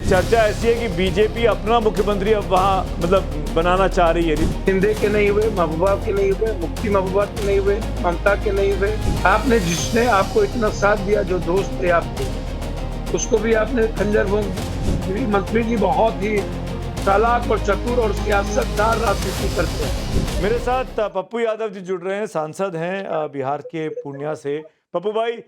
चर्चा ऐसी है कि बीजेपी अपना मुख्यमंत्री अब वहां मतलब बनाना चाह रही है। शिंदे के नहीं हुए, महबूबा के नहीं हुए, मुफ्ती महबूबा के नहीं हुए, ममता के नहीं हुए। आपने जिसने आपको इतना साथ दिया, जो दोस्त थे आपके, उसको भी आपने खंजर भून दी। मंत्री जी बहुत ही चालाक और चतुर और सियासतदार राजनीति करते हैं। मेरे साथ पप्पू यादव जी जुड़ रहे हैं, सांसद हैं बिहार के पूर्णिया से। पप्पू भाई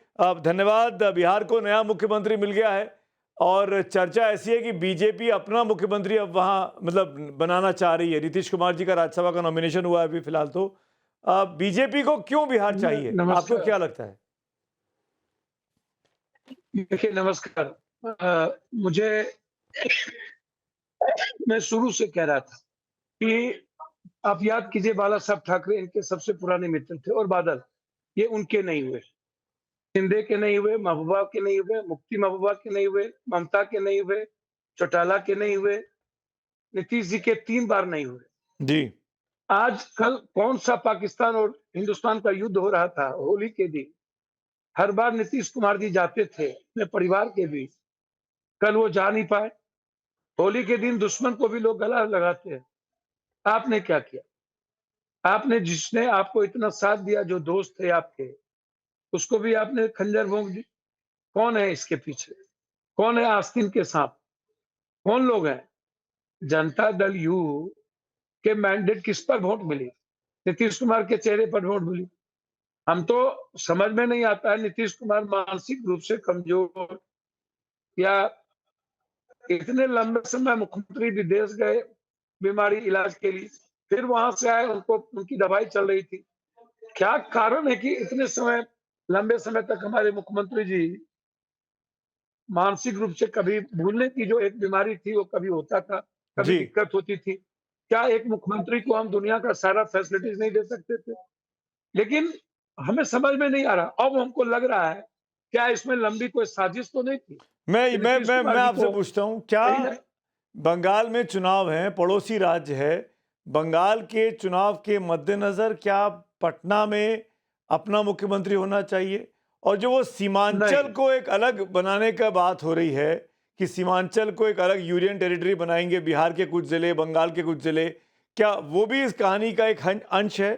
धन्यवाद। बिहार को नया मुख्यमंत्री मिल गया है और चर्चा ऐसी है कि बीजेपी अपना मुख्यमंत्री अब वहां मतलब बनाना चाह रही है। नीतीश कुमार जी का राज्यसभा का नॉमिनेशन हुआ है अभी फिलहाल। तो बीजेपी को क्यों बिहार चाहिए, आपको नमस्कार। क्या लगता है? देखिए, नमस्कार। मुझे मैं शुरू से कह रहा था कि आप याद कीजिए, बाला साहब ठाकरे इनके सबसे पुराने मित्र थे, और बादल ये उनके नहीं हुए। शिंदे के नहीं हुए, महबूबा के नहीं हुए, मुफ्ती महबूबा के नहीं हुए, ममता के नहीं हुए, चौटाला के नहीं हुए, नीतीश जी के 3 बार नहीं हुए। जी आज कल कौन सा पाकिस्तान और हिंदुस्तान का युद्ध हो रहा था होली के दिन, हर बार नीतीश कुमार जी जाते थे अपने परिवार के बीच। कल वो जा नहीं पाए। होली के दिन दुश्मन को भी लोग गला लगाते हैं। आपने क्या किया? आपने जिसने आपको इतना साथ दिया, जो दोस्त थे आपके, उसको भी आपने खंजर भोंक दी। कौन है इसके पीछे? कौन है आस्तीन के सांप? कौन लोग हैं? जनता दल यू के मैंडेट किस पर वोट मिली? नीतीश कुमार के चेहरे पर वोट मिली। हम तो समझ में नहीं आता है, नीतीश कुमार मानसिक रूप से कमजोर, या इतने लंबे समय मुख्यमंत्री विदेश गए बीमारी इलाज के लिए, फिर वहां से आए, उनको उनकी दवाई चल रही थी। क्या कारण है कि इतने समय, लंबे समय तक हमारे मुख्यमंत्री जी मानसिक रूप से, कभी भूलने की जो एक बीमारी थी वो कभी होता था, कभी जी। दिक्कत होती थी। क्या एक मुख्यमंत्री को हम दुनिया का सारा फैसिलिटीज नहीं दे सकते थे? लेकिन हमें समझ में नहीं आ रहा। अब हमको लग रहा है, क्या इसमें लंबी कोई साजिश तो नहीं थी मैं कि मैं नीतीश मैं कुमार मैं जी आपसे को पूछता हूं, क्या कहीं ना। बंगाल में चुनाव है, पड़ोसी राज्य है, बंगाल के चुनाव के मद्देनजर क्या पटना में अपना मुख्यमंत्री होना चाहिए? और जो वो सीमांचल नहीं, को एक अलग बनाने का बात हो रही है कि सीमांचल को एक अलग यूनियन टेरिटरी बनाएंगे, बिहार के कुछ जिले, बंगाल के कुछ जिले, क्या वो भी इस कहानी का एक अंश है?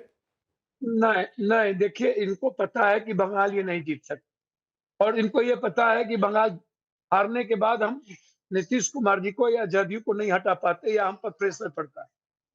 नहीं, नहीं, देखिए, इनको पता है कि बंगाल ये नहीं जीत सकते, और इनको ये पता है कि बंगाल हारने के बाद हम नीतीश कुमार जी को या जदयू को नहीं हटा पाते, या हम पर प्रेशर पड़ता है।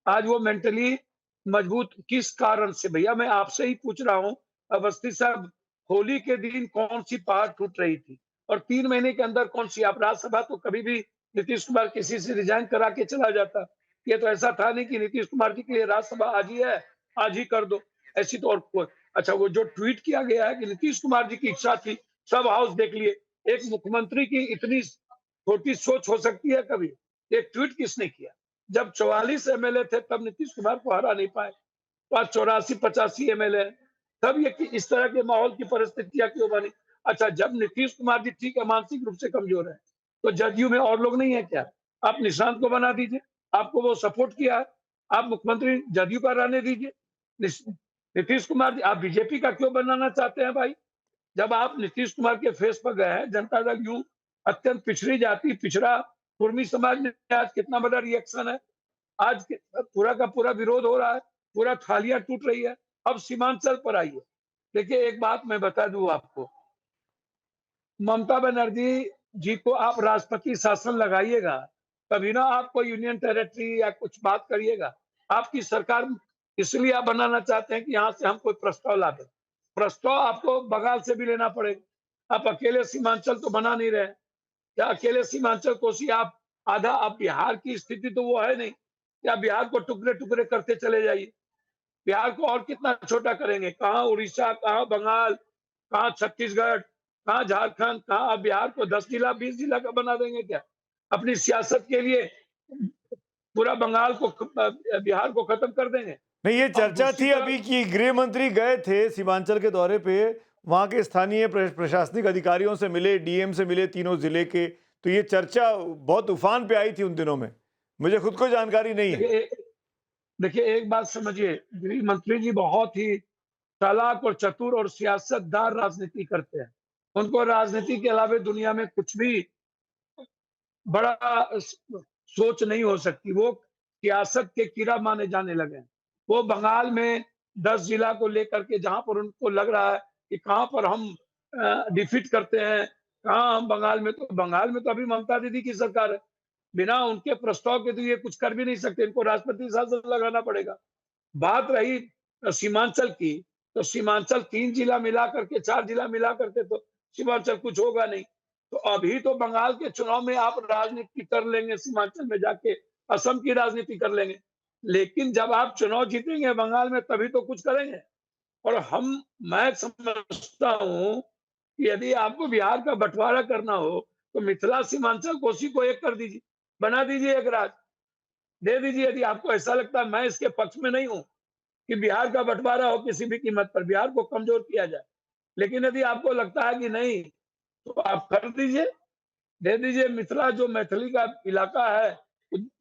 आज वो मेंटली मजबूत किस कारण से? भैया, मैं आपसे ही पूछ रहा हूँ, अवस्थी साहब, होली के दिन कौन सी पहाड़ टूट रही थी, और 3 महीने के अंदर कौन सी? आप राज्यसभा तो कभी भी नीतीश कुमार किसी से रिजाइन करा के चला जाता। ये तो ऐसा था नहीं कि नीतीश कुमार जी के लिए राज्यसभा आज ही है, आज ही कर दो। ऐसी तो और कोई। अच्छा, वो जो ट्वीट किया गया है कि नीतीश कुमार जी की इच्छा थी, सब हाउस देख लिए। एक मुख्यमंत्री की इतनी छोटी सोच हो सकती है कभी? एक ट्वीट किसने किया? जब 44 एमएलए थे, तब नीतीश कुमार को हरा नहीं पाए। तो आज 84-85 एमएलए हैं। तब ये इस तरह के माहौल की परिस्थितियां क्यों बनी? अच्छा, जब नीतीश कुमार जी ठीक है, मानसिक रूप से कमजोर है, तो जदयू में और लोग नहीं है क्या? आप निशांत को बना दीजिए। आपको वो सपोर्ट किया है, आप मुख्यमंत्री जदयू का रहने दीजिए। नीतीश कुमार जी, आप बीजेपी का क्यों बनाना चाहते हैं भाई? जब आप नीतीश कुमार के फेस पर गए हैं, जनता दल यू अत्यंत पिछड़ी जाति, पिछड़ा कुर्मी समाज में आज कितना बड़ा रिएक्शन है। आज पूरा का पूरा विरोध हो रहा है, पूरा थालियां टूट रही है। अब सीमांचल पर आइए। देखिए, एक बात मैं बता दूं आपको, ममता बनर्जी जी को आप राष्ट्रपति शासन लगाइएगा, तभी ना आपको यूनियन टेरिटरी या कुछ बात करिएगा। आपकी सरकार इसलिए आप बनाना चाहते हैं कि यहाँ से हम कोई प्रस्ताव ला दें। प्रस्ताव आपको बंगाल से भी लेना पड़ेगा। आप अकेले सीमांचल तो बना नहीं रहे। या अकेले सीमांचल कोसी आप आधा, आप बिहार की स्थिति तो वो है नहीं, या बिहार को टुकड़े टुकड़े करते चले जाइए। बिहार को और कितना छोटा करेंगे? कहाँ उड़ीसा, कहाँ बंगाल, कहाँ छत्तीसगढ़, कहाँ झारखंड, कहाँ? आप बिहार को 10 जिला 20 जिला का बना देंगे क्या? अपनी सियासत के लिए पूरा बंगाल को, बिहार को खत्म कर देंगे। नहीं, ये और चर्चा दूसरी थी तरफ, अभी कि गृह मंत्री गए थे सीमांचल के दौरे पे, वहां के स्थानीय प्रशासनिक अधिकारियों से मिले, डीएम से मिले तीनों जिले के। तो ये चर्चा बहुत उफान पे आई थी उन दिनों में। मुझे खुद को जानकारी नहीं है। देखिए देखिए, एक बात समझिए, गृह मंत्री जी बहुत ही चालाक और चतुर और सियासतदार राजनीति करते हैं। उनको राजनीति के अलावा दुनिया में कुछ भी बड़ा सोच नहीं हो सकती। वो सियासत के कीड़ा माने जाने लगे हैं। वो बंगाल में 10 जिला को लेकर के जहाँ पर उनको लग रहा है कि कहाँ पर हम डिफीट करते हैं, कहाँ हम बंगाल में तो अभी ममता दीदी की सरकार है। बिना उनके प्रस्ताव के तो ये कुछ कर भी नहीं सकते, इनको राष्ट्रपति शासन लगाना पड़ेगा। बात रही सीमांचल की, तो सीमांचल 3 जिला मिला करके 4 जिला मिला करके तो सीमांचल कुछ होगा नहीं। तो अभी तो बंगाल के चुनाव में आप राजनीति कर लेंगे, सीमांचल में जाके असम की राजनीति कर लेंगे। लेकिन जब आप चुनाव जीतेंगे बंगाल में तभी तो कुछ करेंगे। और मैं समझता हूँ कि यदि आपको बिहार का बँटवारा करना हो, तो मिथिला सीमांचल कोसी को एक कर दीजिए, बना दीजिए एक राज्य, दे दीजिए। यदि आपको ऐसा लगता है, मैं इसके पक्ष में नहीं हूँ कि बिहार का बँटवारा हो किसी भी कीमत पर, बिहार को कमज़ोर किया जाए। लेकिन यदि आपको लगता है कि नहीं, तो आप कर दीजिए, दे दीजिए। मिथिला जो मैथिली का इलाका है,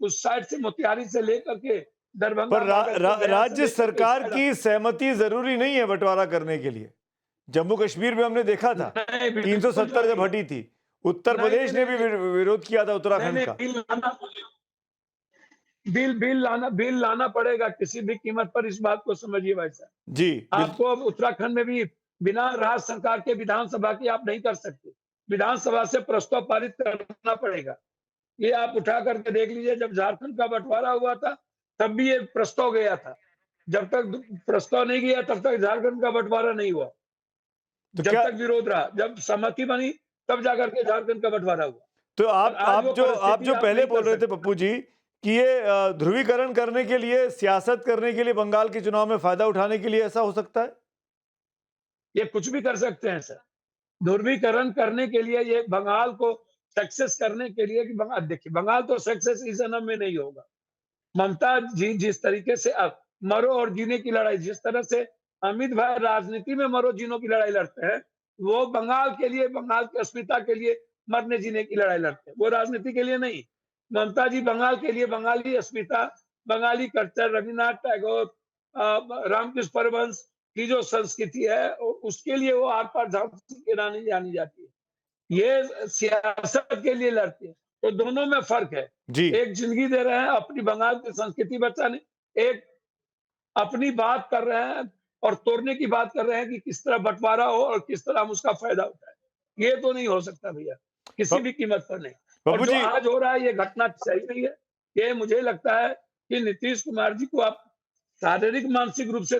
उस साइड से मोतिहारी से लेकर के दरभंगा, पर गया से राज्य लेकर के सरकार की सहमति जरूरी नहीं है बंटवारा करने के लिए। जम्मू कश्मीर में हमने देखा था नहीं, बिल्कुल 370 जब हटी थी, उत्तर नहीं, प्रदेश ने भी विरोध किया था उत्तराखंड का। बिल लाना पड़ेगा किसी भी कीमत पर। इस बात को समझिए भाई साहब। जी आपको अब उत्तराखंड में भी बिना राज्य सरकार के विधानसभा की आप नहीं कर सकते। विधानसभा से प्रस्ताव पारित करना पड़ेगा। ये आप उठा करके देख लीजिए, जब झारखंड का बंटवारा हुआ था तब भी ये प्रस्ताव गया था। जब तक प्रस्ताव नहीं गया तब तक झारखंड का बंटवारा नहीं हुआ। तो जब क्या, तक विरोध रहा, जब सहमति बनी तब जाकर के झारखंड का बंटवारा हुआ। तो और आज वो आप परिस्थिति जो आप पहले नहीं बोल कर रहे थे सकते। पप्पू जी कि ये ध्रुवीकरण करने के लिए, सियासत करने के लिए, बंगाल के चुनाव में फायदा उठाने के लिए ऐसा हो सकता है? ये कुछ भी कर सकते हैं सर। ध्रुवीकरण करने के लिए, ये बंगाल को सक्सेस करने के लिए कि बंगाल, देखिए बंगाल तो सक्सेस इस जन्म में नहीं होगा। ममता जी जिस तरीके से अब मरो और जीने की लड़ाई, जिस तरह से अमित भाई राजनीति में मरो जीनो की लड़ाई लड़ते हैं, वो बंगाल के लिए, बंगाल की अस्मिता के लिए मरने जीने की लड़ाई लड़ते हैं। वो राजनीति के लिए नहीं। ममता जी बंगाल के लिए, बंगाली अस्मिता, बंगाली कल्चर, रविन्द्रनाथ टैगोर, रामकृष्ण परमहंस की जो संस्कृति है, उसके लिए वो आर पार झांसी की रानी जानी जाती है। ये सियासत के लिए लड़ते हैं। तो दोनों में फर्क है। जी एक जिंदगी दे रहे हैं अपनी बंगाल की संस्कृति बचाने, एक अपनी बात कर रहे हैं और तोड़ने की बात कर रहे हैं कि किस तरह बंटवारा हो और किस तरह हम उसका फायदा उठाएं। ये तो नहीं हो सकता भैया, किसी भी कीमत पर नहीं। और पप्पू जो जी, आज हो रहा है ये घटना सही नहीं है। ये मुझे लगता है कि नीतीश कुमार जी को आप शारीरिक मानसिक रूप से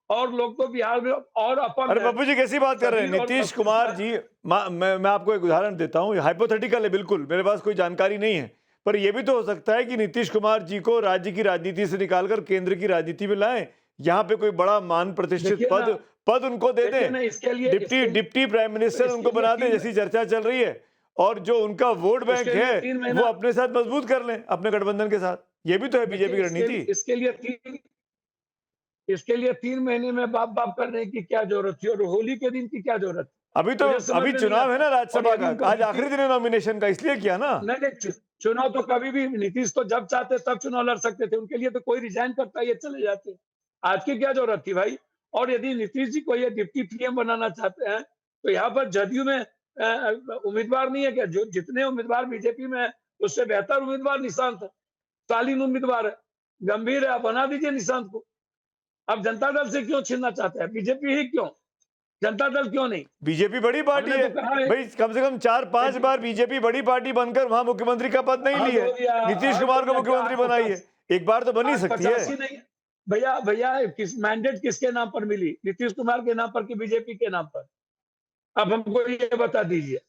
और लोग तो बिहार में और अपंग अरे है। पप्पू जी कैसी बात कर रहे हैं? शरीर और नीतीश कुमार जी, मैं आपको एक उदाहरण देता हूँ, हाइपोथेटिकल है बिल्कुल, मेरे पास कोई जानकारी नहीं है, पर यह भी तो हो सकता है कि नीतीश कुमार जी को राज्य की राजनीति से निकालकर केंद्र की राजनीति में लाएं, यहाँ पे कोई बड़ा मान प्रतिष्ठित देखिए ना, पद उनको दे देखिए दें, ना, डिप्टी प्राइम मिनिस्टर इसके उनको लिए बना दें, जैसी चर्चा चल रही है, और जो उनका वोट बैंक इसके लिए है 3 वो महीना अपने साथ मजबूत कर लें, अपने गठबंधन के साथ। ये भी तो है बीजेपी की देखिए, रणनीति। इसके लिए 3 महीने में बाप करने की क्या जरूरत थी और होली के दिन की क्या जरूरत थी? मुझे समझ अभी में नहीं चुनाव है आता। ना और राज्यसभा यदि का, उनको आज आखिरी दिन है नॉमिनेशन का, इसलिए किया ना। नहीं, चुनाव तो कभी भी नीतीश तो जब चाहते तब चुनाव लड़ सकते थे। उनके लिए तो कोई रिजाइन करता ये चले जाते। आज की क्या जरूरत थी भाई? और यदि नीतीश जी को ये डिप्टी पीएम बनाना चाहते हैं, तो यहाँ पर जदयू में उम्मीदवार नहीं है क्या? जो जितने उम्मीदवार बीजेपी में है, उससे बेहतर उम्मीदवार निशांत है। शालीन उम्मीदवार है, गंभीर है, आप बना दीजिए निशांत को। अब जनता दल से क्यों छीनना चाहते हैं? बीजेपी ही क्यों? जनता दल क्यों नहीं? बीजेपी बड़ी पार्टी हमने है तो कहा है भाई, कम से कम 4-5 बार बीजेपी बड़ी पार्टी बनकर वहां मुख्यमंत्री का पद नहीं ली हद है, हो गया, नीतीश हद कुमार हो को गया। क्या मुख्यमंत्री बनाई है, एक बार तो बन ही आज सकती है। 85 नहीं? भैया किस मैंडेट किसके नाम पर मिली? नीतीश कुमार के नाम पर कि बीजेपी के नाम पर? अब हमको ये बता दीजिए।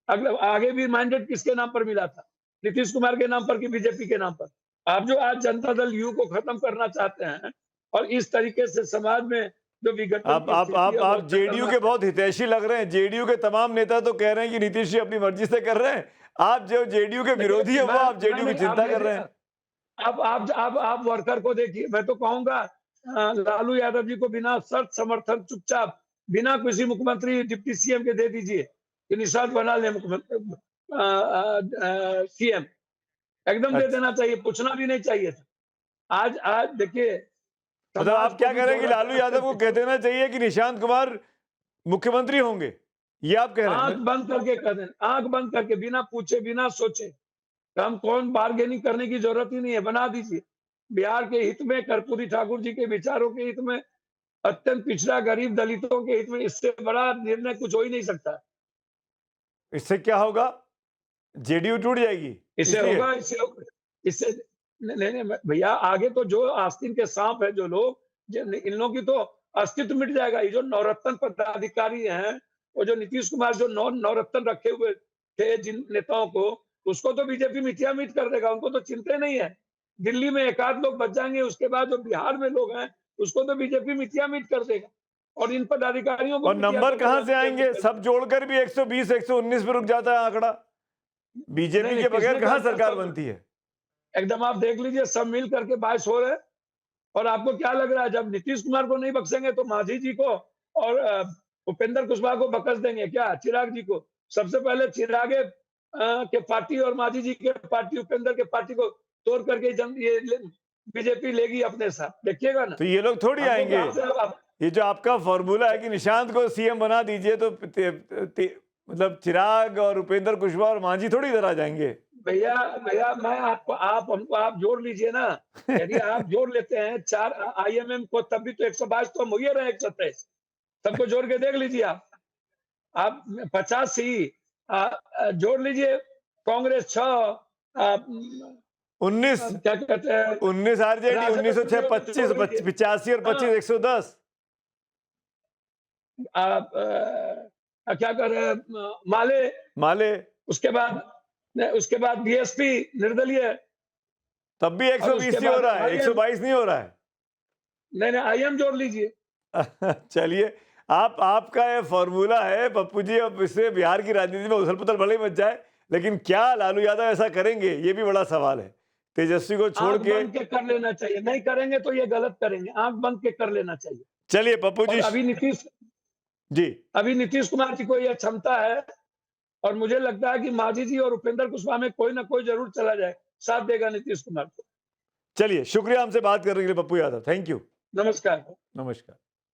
अगले आगे भी मैंडेट किसके नाम पर मिला था? नीतीश कुमार के नाम पर कि बीजेपी के नाम पर? आप जो आज जनता दल यू को खत्म करना चाहते हैं और इस तरीके से समाज में जो विघटन की स्थिति है आप बहुत जेडीयू के खतरनाक है। बहुत हितैषी लग रहे हैं। जेडीयू के तमाम नेता तो कह रहे हैं कि नीतीश जी अपनी मर्जी से कर रहे हैं, आप जो जेडीयू के विरोधी है वो आप जेडीयू की चिंता कर रहे हैं। आप वर्कर को देखिए। मैं तो कहूंगा लालू यादव जी को बिना शर्त समर्थन चुपचाप बिना किसी मुख्यमंत्री डिप्टी सीएम के दे दीजिए कि निशांत बना ले मुख्यमंत्री सीएम। एकदम दे अच्छा, देना चाहिए, पूछना भी नहीं चाहिए था। आज देखिए मतलब समाज आप को क्या भी कह रहे हैं कि थोड़ा लालू यादव को कह देना चाहिए कि निशांत कुमार मुख्यमंत्री होंगे, ये आप कह रहे हैं आंख ना? बंद करके कर देना, आंख बंद करके बिना पूछे बिना सोचे हम कौन बार्गेनिंग करने की जरूरत ही नहीं है, बना दीजिए। बिहार के हित में, कर्पूरी ठाकुर जी के विचारों के हित में, अत्यंत पिछड़ा गरीब दलितों के हित में इससे बड़ा निर्णय कुछ हो ही नहीं सकता। इससे क्या होगा? जेडीयू टूट जाएगी इससे इसलिए? होगा, इससे नहीं नहीं भैया, आगे तो जो आस्तीन के सांप है जो लोग, इन लोगों की तो अस्तित्व मिट जाएगा। ये जो नवरत्न पदाधिकारी हैं, वो जो नीतीश कुमार जो नवरत्न रखे हुए थे जिन नेताओं को, उसको तो बीजेपी मिटिया मीट कर देगा, उनको तो चिंता नहीं है। दिल्ली में एक आध लोग बच जाएंगे, उसके बाद जो बिहार में लोग हैं उसको तो बीजेपी मिटिया मीट कर देगा, और इन पदाधिकारियों को और मिटिया नंबर कर कहां देगा, से आएंगे? सब जोड़कर भी 120 119 पे रुक जाता है आंकड़ा। बीजेपी के बगैर कहां सरकार बनती है? एकदम आप देख लीजिए, सब मिल करके 22 हो रहे हैं। और आपको क्या लग रहा है, जब नीतीश कुमार को नहीं बख्शेंगे तो मांझी जी को और उपेंद्र कुशवाहा को बख्श देंगे क्या? चिराग जी को। सबसे पहले चिरागे के पार्टी और मांझी जी के पार्टी, उपेंद्र के पार्टी को तोड़ करके ये बीजेपी लेगी अपने साथ, देखिएगा ना। तो ये लोग थोड़ी हमको आएंगे। कहां से ये जो आपका फॉर्मूला है कि निशांत को सीएम बना दीजिए, तो मतलब चिराग और उपेंद्र कुशवाहा और मांझी थोड़ी इधर आ जाएंगे। भैया भैया मैं आपको, आप हमको आप जोड़ लीजिए ना। यदि आप जोड़ लेते हैं 4 आईएमएम को, तब भी तो 122 तो हम हो ही रहे 127। सबको जोड़ के देख लीजिए आप 50 ही जोड़ लीजिए। कांग्रेस 6, 19 क्या कहते हैं, 19 आरजेडी, राजद 1906 जोड़ 25 लीजिए। 85 और 25 110। आप क्या कर रहे हैं, माले, माले उसके बाद बीएसपी निर्दलीय, तब भी और 120 उसके ही हो बाद रहा है, 122 नहीं हो रहा है। नहीं आईएम जोड़ लीजिए। चलिए, आपका ये फॉर्मूला है पप्पू जी। अब इससे बिहार की राजनीति में उथल पुथल भले ही मच जाए, लेकिन क्या लालू यादव ऐसा करेंगे, ये भी बड़ा सवाल है। तेजस्वी को छोड़ आंख के बंद के कर लेना चाहिए, नहीं करेंगे तो ये गलत करेंगे, आंख बंद के कर लेना चाहिए। चलिए पप्पू जी और जी, अभी नीतीश कुमार की को यह क्षमता है, और मुझे लगता है कि मांझी जी और उपेंद्र कुशवाहा में कोई ना कोई जरूर चला जाए, साथ देगा नीतीश कुमार को। चलिए, शुक्रिया हमसे बात करने के लिए पप्पू यादव। Thank you. नमस्कार। नमस्कार।